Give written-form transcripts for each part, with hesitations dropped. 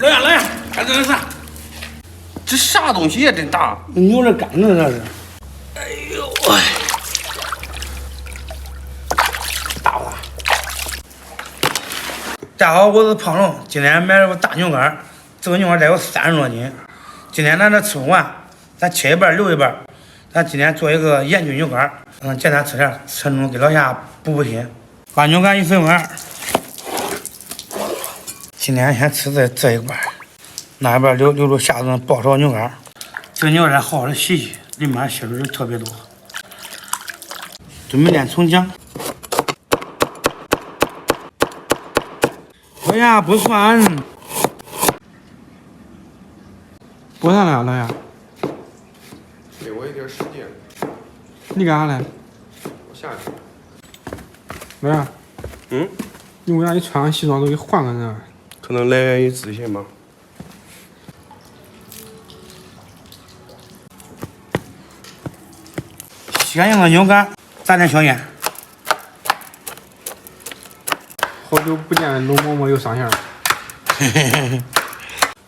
老杨，看这是，这啥东西也真大，牛肉干呢这是。哎呦喂，大了。大家好，我是胖龙，今天买了个大牛肝，这个牛肝得有30多斤。今天咱这吃不完，咱切一半留一半。咱今天做一个盐焗牛肝，简单吃点，吃中给老夏补心。把牛肝1分碗。今天先吃这一半，那一半留着下顿爆炒牛肝。这个牛肝好好的洗洗，里面血水特别多。准备点葱姜。老夏不蒜，播啥了，老杨？给我一点时间，你干啥嘞？我下去。老杨，你为啥你穿上西装都给换个人？可能来源于自信吧。洗干净的牛肝，撒点小盐。好久不见，龙嬷嬷又上线了。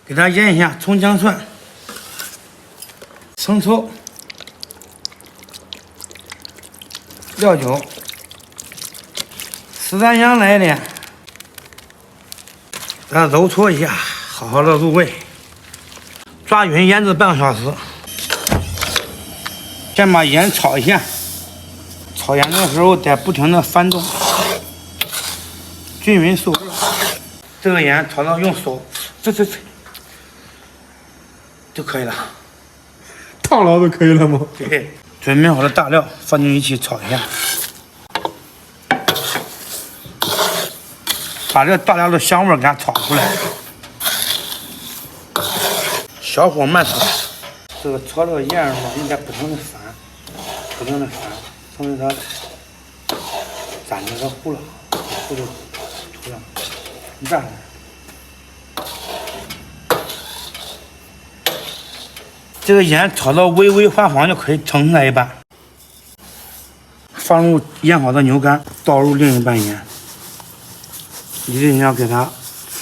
给它腌一下葱姜蒜、生抽、料酒、十三香来一点，给它揉搓一下，好好的入味。抓匀腌制半个小时。先把盐炒一下，炒盐的时候得不停的翻动，均匀受热。这个盐炒到用手这就可以了。烫了就可以了吗？对，准备好的大料放进一起炒一下，把这大料的香味给它炒出来。小火慢炒，这个炒这个盐嘛，应该不停的翻，等着它粘着它糊了，糊就涂上，蘸上。这个盐炒到微微发黄就可以盛出来一半，放入腌好的牛肝，倒入另一半盐，一定要给它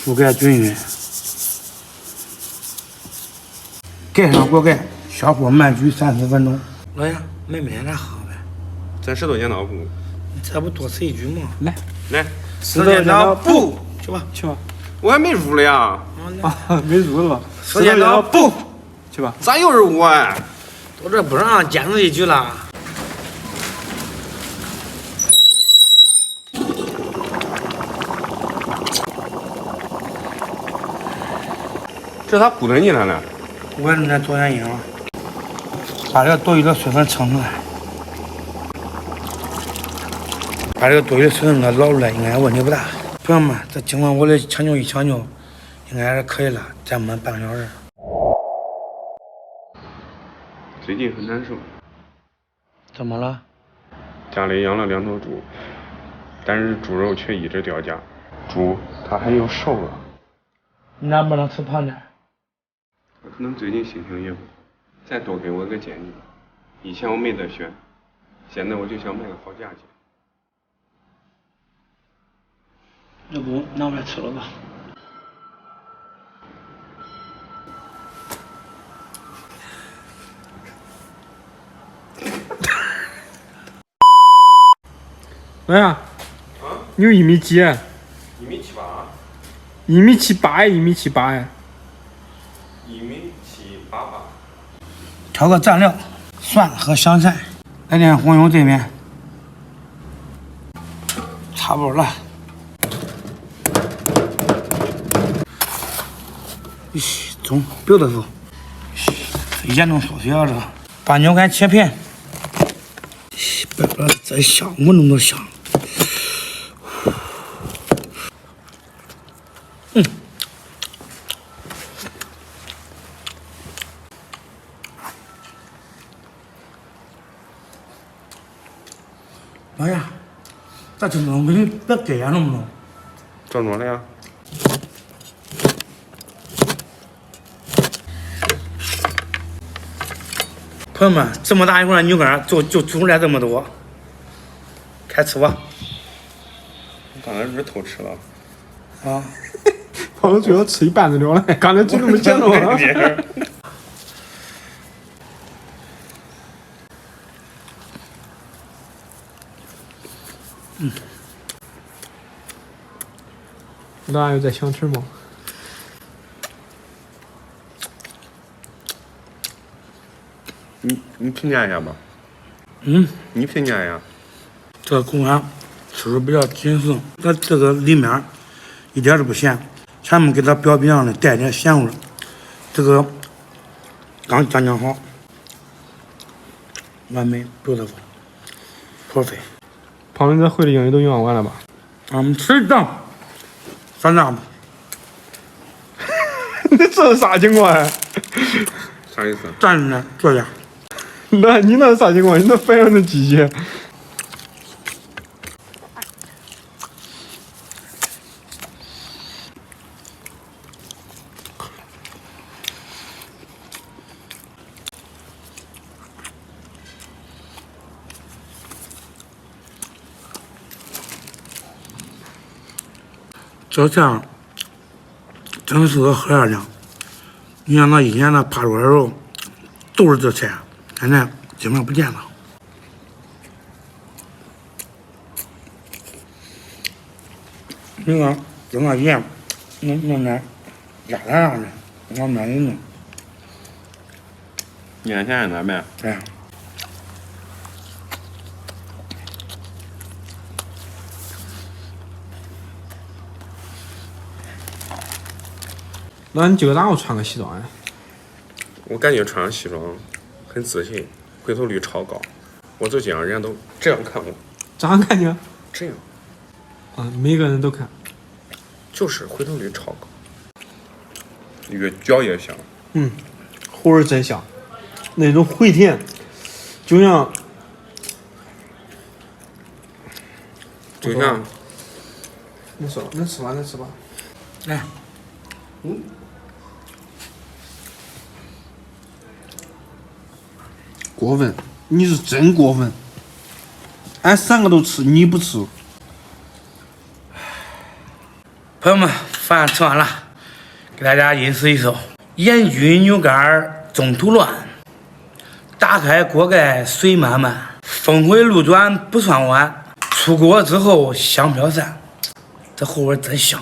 覆盖均匀，盖上锅盖，小火慢焗30分钟。老杨，买点啥喝呗？咱石头剪刀布。你这不多此一举吗？来，石头剪刀布，去吧。我还没入了呀。啊，没入了吧？石头剪刀布，去吧。咋又是我啊？都这不让剪出一局了。这咋鼓捣你来了？我也在做眼影，把这个多余的水分盛出来，把这个多余的水分给捞出来，应该问题不大。朋友们，这经过我的抢救，应该是可以了，咱们半个小时。最近很难受，怎么了？家里养了2头猪，但是猪肉却一直掉价，猪它还又瘦了。你咋不能吃胖点？可能最近心情也不好，再多给我个建议。以前我没得选，现在我就想卖个好价钱。要不拿回来吃了吧？老杨，你有1米几1.78米。 1.78米，1.78米哎。1.788米。调个蘸料，蒜和香菜，来点红油这边，差不多了。中 beautiful， 盐中缩水啊这。把牛肝切片，这香，闻着都香。哎呀，咋这么弄？你别给呀，能不能？装着了呀。朋友们，这么大一块牛肝就出来这么多，开吃吧。当然是偷吃了。啊，胖子最后吃一半就了了，刚才就这么讲了吗？老俺有在想吃吗？你评价一下吧。你评价一下。这个贡丸吃的比较紧实，它这个里面一点都不咸，前面给它表皮上的带点咸味，这个刚讲好，完美 beautiful，perfect。胖子这会的英语都用完了吧？吃一张，三张吧。你这是啥情况啊？啥意思？站着呢，坐下。那你那是啥情况？你那反应那机器？这菜真是个核量。你像那以前那扒桌肉都是这菜，现在基本上不见了。你看，就那盐，弄点鸭蛋啥的，往面里弄。眼前也难呗。哎。那你今儿咋不穿个西装呀？我感觉穿上西装很自信，回头率超高。我就想人家都这样看我。咋看你？这样。啊，每个人都看。就是回头率超高。越嚼越香。味儿真香，那种回甜，就像你说，能吃吧，能吃吧。来。过分，你是真过分。俺3个都吃，你不吃。朋友们，饭吃完了，给大家吟诗一首：盐焗牛肝中途乱，打开锅盖水漫漫，峰回路转不算晚，出锅之后香飘散，这后味真香。